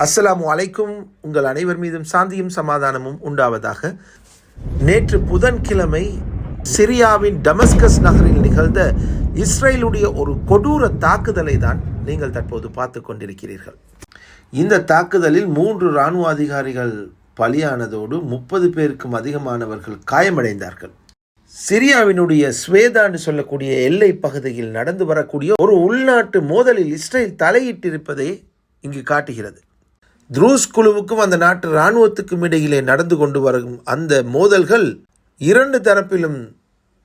அஸ்ஸலாமு அலைக்கும். உங்கள் அனைவர் மீதும் சாந்தியும் சமாதானமும் உண்டாவதாக. நேற்று புதன்கிழமை சிரியாவின் டமஸ்கஸ் நகரில் நிகழ்ந்த இஸ்ரேலுடைய ஒரு கொடூர தாக்குதலை தான் நீங்கள் தற்போது பார்த்து கொண்டிருக்கிறீர்கள். இந்த தாக்குதலில் 3 இராணுவ அதிகாரிகள் பலியானதோடு 30 பேருக்கும் அதிகமானவர்கள் காயமடைந்தார்கள். சிரியாவினுடைய ஸ்வேதான்னு சொல்லக்கூடிய எல்லை பகுதியில் நடந்து வரக்கூடிய ஒரு உள்நாட்டு மோதலில் இஸ்ரேல் தலையிட்டிருப்பதை இங்கு காட்டுகிறது. துரூஸ் குழுவுக்கும் அந்த நாட்டு இராணுவத்துக்கும் இடையிலே நடந்து கொண்டு வரும் அந்த மோதல்கள் 2 தரப்பிலும்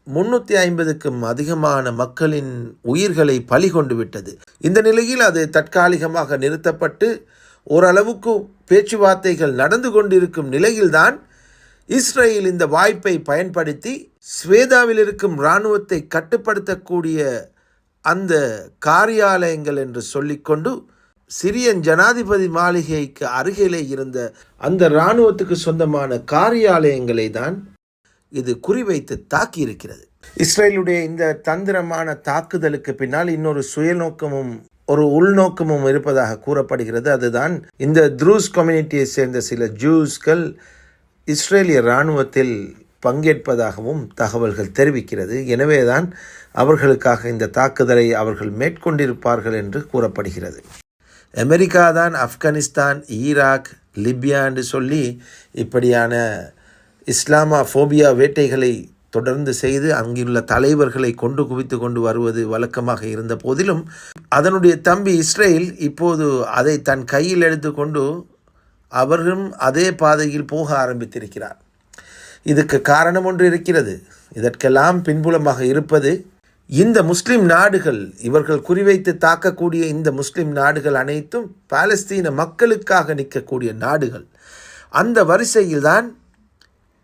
350க்கும் அதிகமான மக்களின் உயிர்களை பலி கொண்டு விட்டது. இந்த நிலையில் அது தற்காலிகமாக நிறுத்தப்பட்டு ஓரளவுக்கு பேச்சுவார்த்தைகள் நடந்து கொண்டிருக்கும் நிலையில்தான் இஸ்ரேல் இந்த வாய்ப்பை பயன்படுத்தி ஸ்வேதாவில் இருக்கும் இராணுவத்தை கட்டுப்படுத்தக்கூடிய அந்த காரியாலயங்கள் என்று சொல்லிக்கொண்டு சிரியன் ஜனாதிபதி மாளிகைக்கு அருகிலே இருந்த அந்த இராணுவத்துக்கு சொந்தமான காரியாலயங்களை தான் இது குறிவைத்து தாக்கியிருக்கிறது. இஸ்ரேலுடைய இந்த தந்திரமான தாக்குதலுக்கு பின்னால் இன்னொரு சுயநோக்கமும் ஒரு உள்நோக்கமும் இருப்பதாக கூறப்படுகிறது. அதுதான் இந்த துரூஸ் கம்யூனிட்டியை சேர்ந்த சில ஜூஸ்கள் இஸ்ரேலிய இராணுவத்தில் பங்கேற்பதாகவும் தகவல்கள் தெரிவிக்கிறது. எனவேதான் அவர்களுக்காக இந்த தாக்குதலை அவர்கள் மேற்கொண்டிருப்பார்கள் என்று கூறப்படுகிறது. அமெரிக்கா தான் ஆப்கானிஸ்தான், ஈராக், லிபியா என்று சொல்லி இப்படியான இஸ்லாமோபியா வேட்டைகளை தொடர்ந்து செய்து அங்குள்ள தலைவர்களை கொண்டு குவித்து கொண்டு வருவது வழக்கமாக இருந்த போதிலும் அதனுடைய தம்பி இஸ்ரேல் இப்போது அதை தன் கையில் எடுத்துக்கொண்டு அவர்களும் அதே பாதையில் போக ஆரம்பித்திருக்கிறார். இதுக்கு காரணம் ஒன்று இருக்கிறது. இதற்கெல்லாம் பின்புலமாக இருப்பது இந்த முஸ்லிம் நாடுகள். இவர்கள் குறிவைத்து தாக்கக்கூடிய இந்த முஸ்லிம் நாடுகள் அனைத்தும் பாலஸ்தீன மக்களுக்காக நிற்கக்கூடிய நாடுகள். அந்த வரிசையில்தான்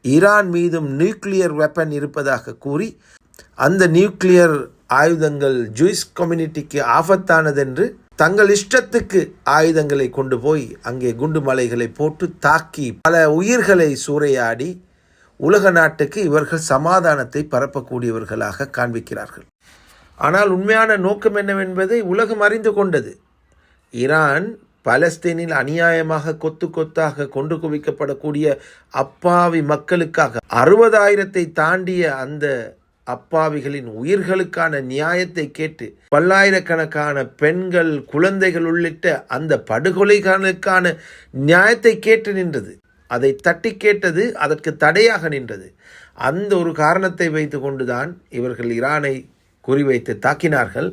ஈரான் மீதும் நியூக்ளியர் வெப்பன் இருப்பதாக கூறி அந்த நியூக்ளியர் ஆயுதங்கள் ஜூயிஷ் கம்யூனிட்டிக்கு ஆபத்தானதென்று தங்கள் இஷ்டத்துக்கு ஆயுதங்களை கொண்டு போய் அங்கே குண்டு மலைகளை போட்டு தாக்கி பல உயிர்களை சூறையாடி உலக நாட்டுக்கு இவர்கள் சமாதானத்தை பரப்பக்கூடியவர்களாக காண்பிக்கிறார்கள். ஆனால் உண்மையான நோக்கம் என்னவென்பதை உலகம் அறிந்து கொண்டது. ஈரான் பாலஸ்தீனில் அநியாயமாக கொத்து கொத்தாக கொண்டு குவிக்கப்படக்கூடிய அப்பாவி மக்களுக்காக 60,000 தாண்டிய அந்த அப்பாவிகளின் உயிர்களுக்கான நியாயத்தை கேட்டு பல்லாயிரக்கணக்கான பெண்கள், குழந்தைகள் உள்ளிட்ட அந்த படுகொலைகளுக்கான நியாயத்தை கேட்டு நின்றது. அதை தட்டி கேட்டது, அதற்கு தடையாக நின்றது. அந்த ஒரு காரணத்தை வைத்து கொண்டுதான் இவர்கள் ஈரானை குறிவைத்து தாக்கினார்கள்.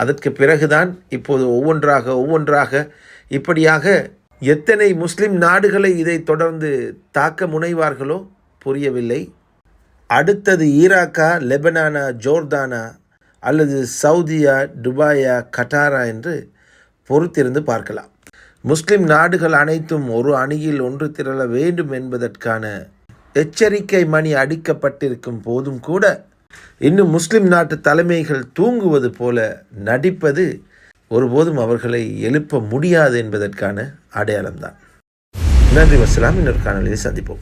அதற்கு பிறகுதான் இப்போது ஒவ்வொன்றாக இப்படியாக எத்தனை முஸ்லிம் நாடுகளை இதை தொடர்ந்து தாக்க முனைவார்களோ புரியவில்லை. அடுத்தது ஈராக்கா, லெபனானா, ஜோர்தானா அல்லது சவுதியா, துபாயா, கட்டாரா என்று பொறுத்திருந்து பார்க்கலாம். முஸ்லிம் நாடுகள் அனைத்தும் ஒரு அணியில் ஒன்று திரள வேண்டும் என்பதற்கான எச்சரிக்கை மணி அடிக்கப்பட்டிருக்கும் போதும் கூட இன்னும் முஸ்லிம் நாட்டு தலைமைகள் தூங்குவது போல நடிப்பது ஒருபோதும் அவர்களை எழுப்ப முடியாது என்பதற்கான அடையாளம்தான். நன்றி, வஸ்ஸலாம். இன்னொரு காணொளியில் சந்திப்போம்.